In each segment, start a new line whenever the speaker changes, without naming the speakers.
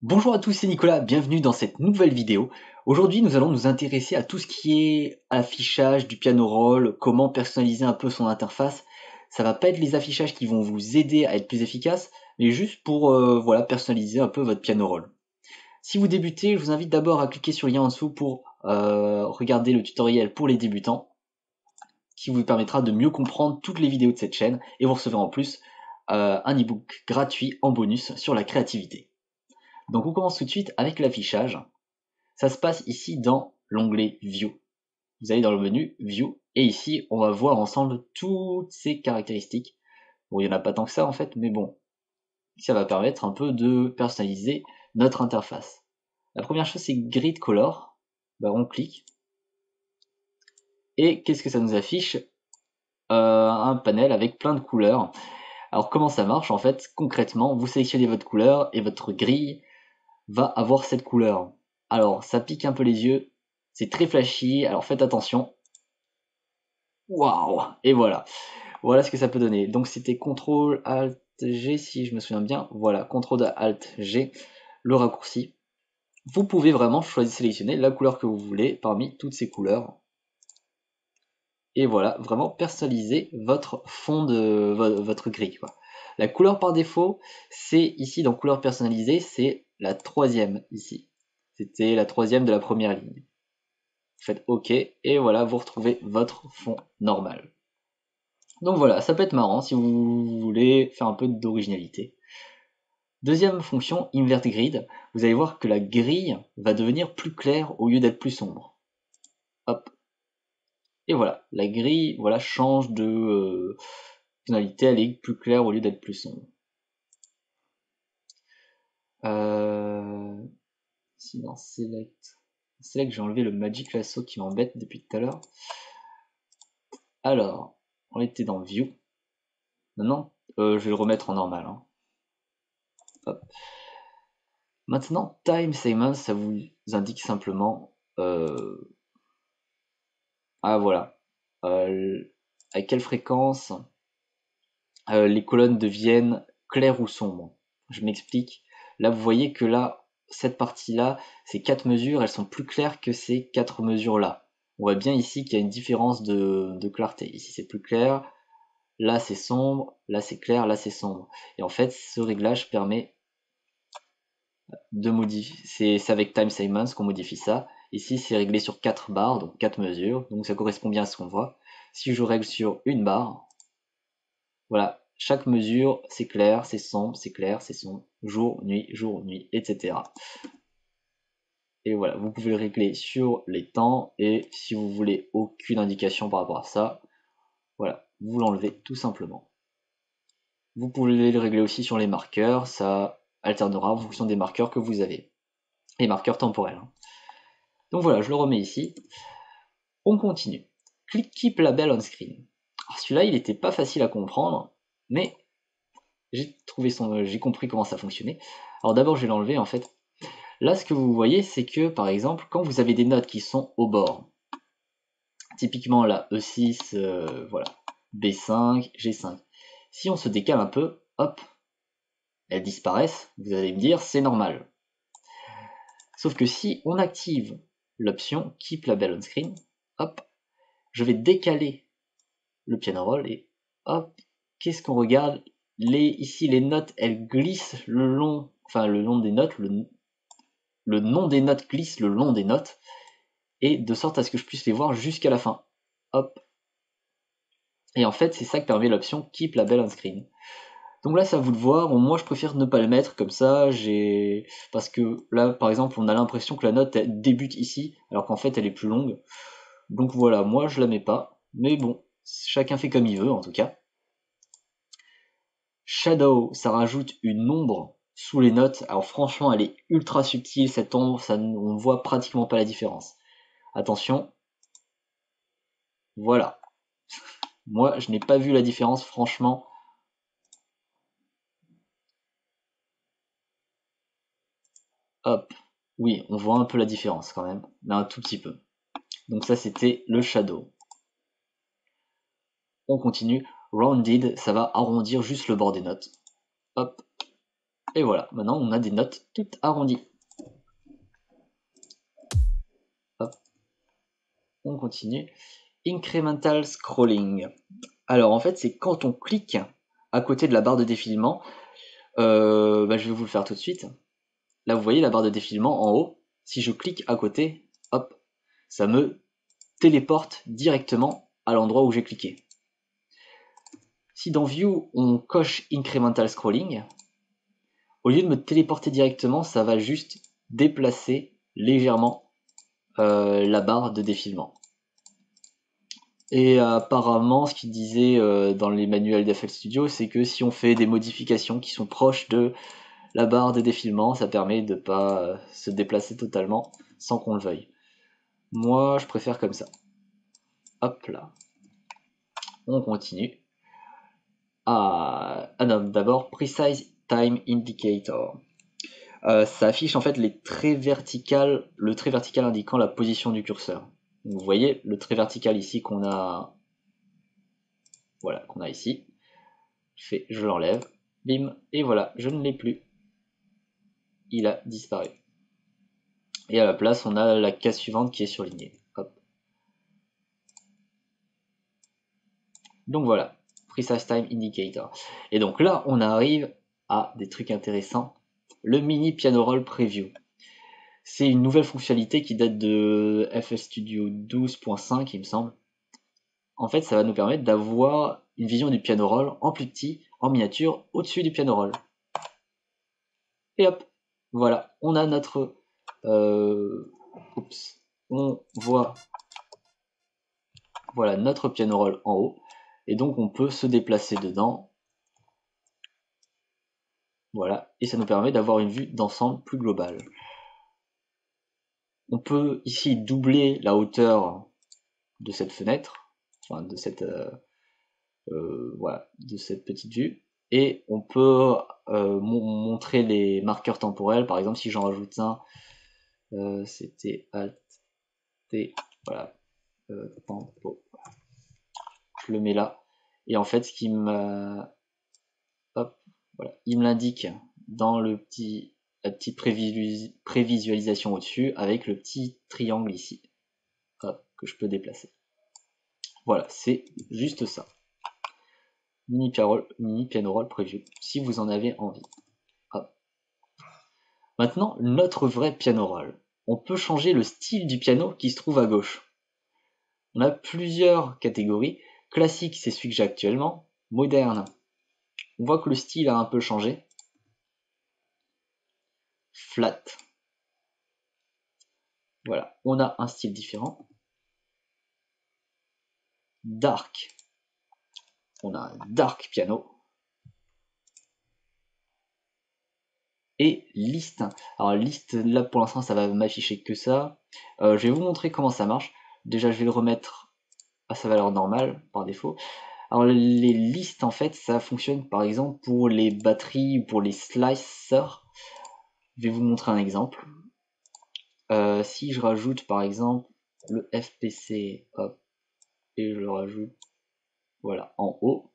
Bonjour à tous, c'est Nicolas, bienvenue dans cette nouvelle vidéo. Aujourd'hui, nous allons nous intéresser à tout ce qui est affichage du piano roll, comment personnaliser un peu son interface. Ça va pas être les affichages qui vont vous aider à être plus efficace, mais juste pour voilà, personnaliser un peu votre piano roll. Si vous débutez, je vous invite d'abord à cliquer sur le lien en dessous pour regarder le tutoriel pour les débutants, qui vous permettra de mieux comprendre toutes les vidéos de cette chaîne, et vous recevrez en plus un ebook gratuit en bonus sur la créativité. Donc on commence tout de suite avec l'affichage. Ça se passe ici dans l'onglet View. Vous allez dans le menu View et ici on va voir ensemble toutes ces caractéristiques. Bon, il n'y en a pas tant que ça en fait, mais bon, ça va permettre un peu de personnaliser notre interface. La première chose c'est Grid Color. On clique et qu'est-ce que ça nous affiche? Un panel avec plein de couleurs. Alors comment ça marche en fait? Concrètement, vous sélectionnez votre couleur et votre grille va avoir cette couleur. Alors ça pique un peu les yeux, c'est très flashy, alors faites attention. Waouh! Et voilà. Voilà ce que ça peut donner. Donc c'était CTRL ALT G si je me souviens bien. Voilà, CTRL ALT G, le raccourci. Vous pouvez vraiment choisir, sélectionner la couleur que vous voulez parmi toutes ces couleurs. Et voilà, vraiment personnaliser votre fond de votre grille, quoi. La couleur par défaut, c'est ici dans couleur personnalisée, c'est la troisième ici. C'était la troisième de la première ligne. Faites OK et voilà, vous retrouvez votre fond normal. Donc voilà, ça peut être marrant si vous voulez faire un peu d'originalité. Deuxième fonction, Invert Grid, vous allez voir que la grille va devenir plus claire au lieu d'être plus sombre. Hop. Et voilà, la grille voilà, change de tonalité, elle est plus claire au lieu d'être plus sombre. Sinon, Select, j'ai enlevé le Magic Lasso qui m'embête depuis tout à l'heure. Alors, on était dans View. Maintenant, je vais le remettre en normal. Hein. Hop. Maintenant, Time Segment, ça vous indique simplement voilà à quelle fréquence les colonnes deviennent claires ou sombres. Je m'explique. Là, vous voyez que là, cette partie-là, ces quatre mesures, elles sont plus claires que ces quatre mesures-là. On voit bien ici qu'il y a une différence de clarté. Ici, c'est plus clair. Là, c'est sombre. Là, c'est clair. Là, c'est sombre. Et en fait, ce réglage permet de modifier. C'est avec Time Segments qu'on modifie ça. Ici, c'est réglé sur 4 barres, donc 4 mesures. Donc ça correspond bien à ce qu'on voit. Si je règle sur une barre, voilà, chaque mesure, c'est clair, c'est sombre, c'est clair, c'est sombre, jour, nuit, etc. Et voilà, vous pouvez le régler sur les temps, et si vous voulez aucune indication par rapport à ça, voilà, vous l'enlevez tout simplement. Vous pouvez le régler aussi sur les marqueurs, ça alternera en fonction des marqueurs que vous avez. Les marqueurs temporels. Hein. Donc voilà, je le remets ici. On continue. Click Keep Label on Screen. Celui-là, il n'était pas facile à comprendre, mais j'ai compris comment ça fonctionnait. Alors d'abord, je vais l'enlever en fait. Là, ce que vous voyez, c'est que par exemple, quand vous avez des notes qui sont au bord, typiquement la E6, voilà, B5, G5. Si on se décale un peu, hop, elles disparaissent. Vous allez me dire, c'est normal. Sauf que si on active l'option Keep Label on Screen, hop, je vais décaler le piano roll et hop, qu'est-ce qu'on regarde? Ici, les notes, elles glissent le long, enfin le long des notes, le nom des notes glisse le long des notes, et de sorte à ce que je puisse les voir jusqu'à la fin. Hop. Et en fait, c'est ça que permet l'option Keep Label on Screen. Donc là, c'est à vous de voir. Moi, je préfère ne pas le mettre comme ça. Parce que là, par exemple, on a l'impression que la note elle débute ici, alors qu'en fait, elle est plus longue. Donc voilà, moi, je la mets pas. Mais bon, chacun fait comme il veut, en tout cas. Shadow, ça rajoute une ombre sous les notes. Alors franchement, elle est ultra subtile, cette ombre, ça, on ne voit pratiquement pas la différence. Attention, voilà. Moi, je n'ai pas vu la différence, franchement. Hop, oui, on voit un peu la différence quand même, mais un tout petit peu. Donc ça, c'était le shadow. On continue. Rounded, ça va arrondir juste le bord des notes. Hop. Et voilà, maintenant on a des notes toutes arrondies. Hop. On continue. Incremental scrolling. Alors en fait, c'est quand on clique à côté de la barre de défilement. Je vais vous le faire tout de suite. Là, vous voyez la barre de défilement en haut. Si je clique à côté, hop, ça me téléporte directement à l'endroit où j'ai cliqué. Si dans View, on coche Incremental Scrolling, au lieu de me téléporter directement, ça va juste déplacer légèrement la barre de défilement. Et apparemment, ce qu'il disait dans les manuels d'FL Studio, c'est que si on fait des modifications qui sont proches de la barre de défilement, ça permet de pas se déplacer totalement sans qu'on le veuille. Moi, je préfère comme ça. Hop là. On continue. Non, d'abord, Precise Time Indicator. Ça affiche en fait le trait vertical indiquant la position du curseur. Donc, vous voyez le trait vertical ici qu'on a, voilà, qu'on a ici. Je l'enlève, bim, et voilà, je ne l'ai plus. Il a disparu. Et à la place, on a la case suivante qui est surlignée. Hop. Donc voilà, Precise Time Indicator. Et donc là, on arrive à des trucs intéressants. Le mini piano roll preview. C'est une nouvelle fonctionnalité qui date de FL Studio 12.5, il me semble. En fait, ça va nous permettre d'avoir une vision du piano roll en plus petit, en miniature, au-dessus du piano roll. Et hop, voilà, on a notre... on voit voilà, notre piano roll en haut. Et donc, on peut se déplacer dedans. Voilà, et ça nous permet d'avoir une vue d'ensemble plus globale. On peut ici doubler la hauteur de cette fenêtre, enfin de cette, voilà, de cette petite vue, et on peut montrer les marqueurs temporels. Par exemple, si j'en rajoute un, c'était Alt T, voilà, tempo, je le mets là, et en fait, ce qui me, hop, voilà, il me l'indique dans la petite prévisualisation au-dessus avec le petit triangle ici, hop, que je peux déplacer. Voilà, c'est juste ça. Mini piano roll preview, si vous en avez envie. Hop. Maintenant, notre vrai piano roll. On peut changer le style du piano qui se trouve à gauche. On a plusieurs catégories. Classique, c'est celui que j'ai actuellement. Moderne, on voit que le style a un peu changé. Flat, voilà, on a un style différent. Dark, on a un dark piano. Et liste, alors liste là pour l'instant ça va m'afficher que ça. Je vais vous montrer comment ça marche. Déjà je vais le remettre à sa valeur normale par défaut. Alors les listes en fait ça fonctionne par exemple pour les batteries ou pour les slicers. Je vais vous montrer un exemple. Si je rajoute par exemple le FPC, hop, et je le rajoute voilà en haut,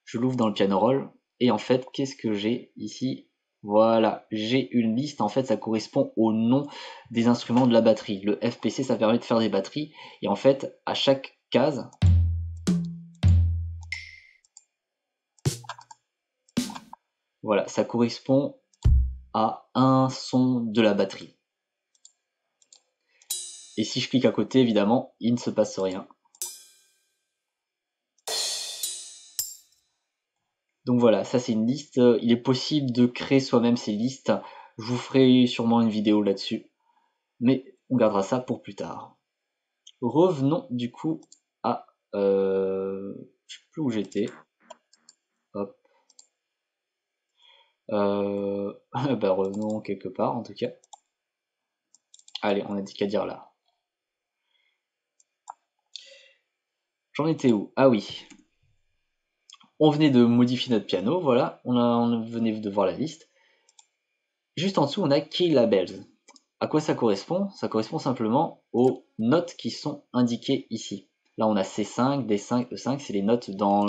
je l'ouvre dans le piano roll, et en fait qu'est-ce que j'ai ici? Voilà, j'ai une liste, en fait ça correspond au nom des instruments de la batterie. Le FPC ça permet de faire des batteries, et en fait à chaque case, voilà, ça correspond à un son de la batterie. Et si je clique à côté, évidemment, il ne se passe rien. Donc voilà, ça c'est une liste. Il est possible de créer soi-même ces listes. Je vous ferai sûrement une vidéo là-dessus. Mais on gardera ça pour plus tard. Revenons du coup à... je sais plus où j'étais. Hop. Bah revenons quelque part en tout cas. Allez, on a dit qu'à dire là. J'en étais où? Ah oui. On venait de modifier notre piano, voilà. On venait de voir la liste. Juste en dessous, on a Key Labels. À quoi ça correspond? Ça correspond simplement aux notes qui sont indiquées ici. Là, on a C5, D5, E5, c'est les notes dans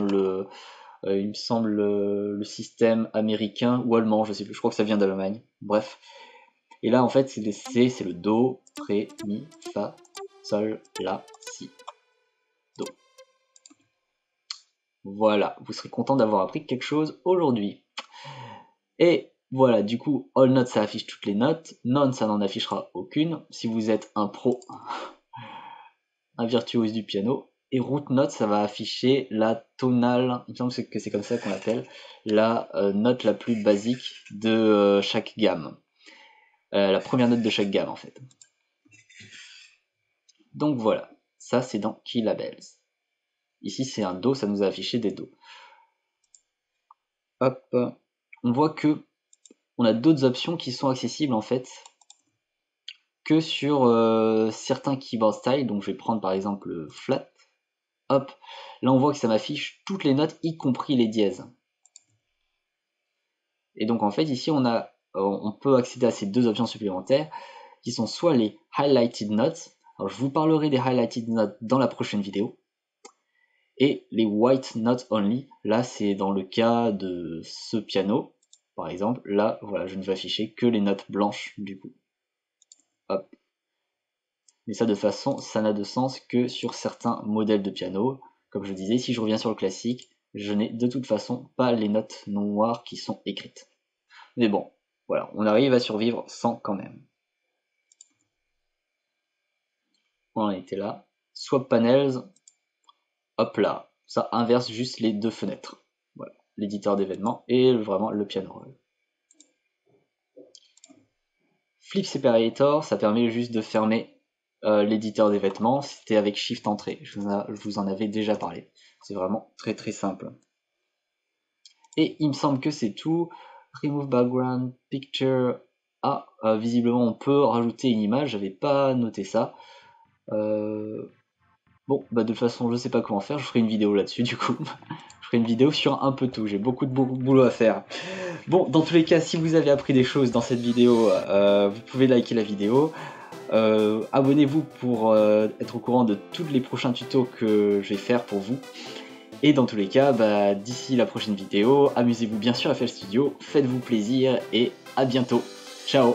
il me semble le système américain ou allemand, je sais plus, je crois que ça vient d'Allemagne, bref. Et là en fait c'est des C, c'est le Do, Ré, Mi, Fa, Sol, La, Si, Do. Voilà, vous serez content d'avoir appris quelque chose aujourd'hui. Et voilà, du coup, All Notes ça affiche toutes les notes, None ça n'en affichera aucune. Si vous êtes un pro, un virtuose du piano, et Root Note ça va afficher la tonale, il me semble que c'est comme ça qu'on l'appelle, la note la plus basique de chaque gamme. La première note de chaque gamme en fait. Donc voilà, ça c'est dans Key Labels. Ici c'est un Do, ça nous a affiché des Do. Hop, on voit que on a d'autres options qui sont accessibles en fait que sur certains keyboard styles. Donc je vais prendre par exemple le flat. Hop, là on voit que ça m'affiche toutes les notes, y compris les dièses. Et donc en fait ici on peut accéder à ces deux options supplémentaires qui sont soit les highlighted notes. Alors je vous parlerai des highlighted notes dans la prochaine vidéo. Et les white notes only, là c'est dans le cas de ce piano par exemple, là voilà je ne vais afficher que les notes blanches du coup. Hop. Mais ça de façon, ça n'a de sens que sur certains modèles de piano. Comme je disais, si je reviens sur le classique, je n'ai de toute façon pas les notes noires qui sont écrites. Mais bon, voilà, on arrive à survivre sans quand même. On en était là. Swap panels, hop là, ça inverse juste les deux fenêtres. Voilà, l'éditeur d'événements et vraiment le piano roll. Flip separator, ça permet juste de fermer l'éditeur des vêtements, c'était avec Shift Entrée, je vous en avais déjà parlé. C'est vraiment très très simple. Et il me semble que c'est tout. Remove background picture. Ah, visiblement on peut rajouter une image, j'avais pas noté ça. Bon, bah de toute façon je sais pas comment faire, je ferai une vidéo là-dessus du coup. Je ferai une vidéo sur un peu tout, j'ai beaucoup de boulot à faire. Bon, dans tous les cas, si vous avez appris des choses dans cette vidéo, vous pouvez liker la vidéo. Abonnez-vous pour être au courant de tous les prochains tutos que je vais faire pour vous. Et dans tous les cas, bah, d'ici la prochaine vidéo, amusez-vous bien sûr à FL Studio, faites-vous plaisir et à bientôt. Ciao!